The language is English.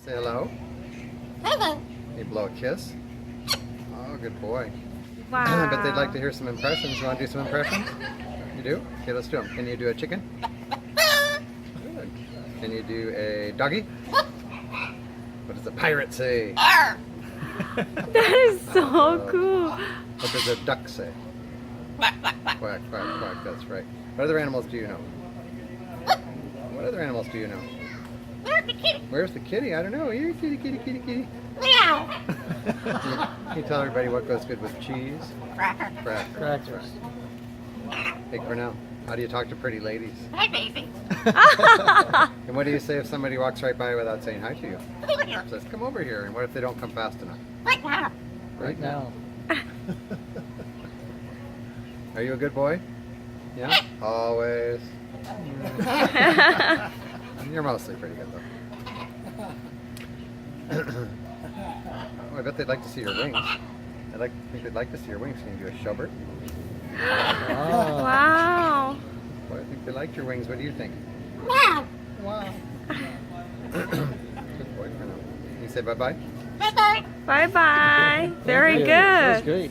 Say hello. Hello. You blow a kiss. Oh, good boy. Wow. I bet they'd like to hear some impressions. You want to do some impressions? You do? Okay, let's do them. Can you do a chicken? Good. Can you do a doggy? What does a pirate say? That is so cool. What does a duck say? Quack, quack, quack. That's right. What other animals do you know? What other animals do you know? Where's the kitty? I don't know. Here, kitty, kitty, kitty, kitty. Meow. Can you tell everybody what goes good with cheese? Cracker. Cracker. That's right. Hey, Cornell, how do you talk to pretty ladies? Hi, baby. And what do you say if somebody walks right by without saying hi to you? Over here. Says, come over here. And what if they don't come fast enough? Right now. Right now. Are you a good boy? Yeah? Always. You're mostly pretty good, though. Oh, I bet they'd like to see your wings. I think they'd like to see your wings. Can you do a showbird? Oh. Wow. Well, I think they liked your wings. What do you think? Meow. Wow. Good boy for now. Can you say bye-bye? Bye-bye. Bye-bye. Very That was good. great.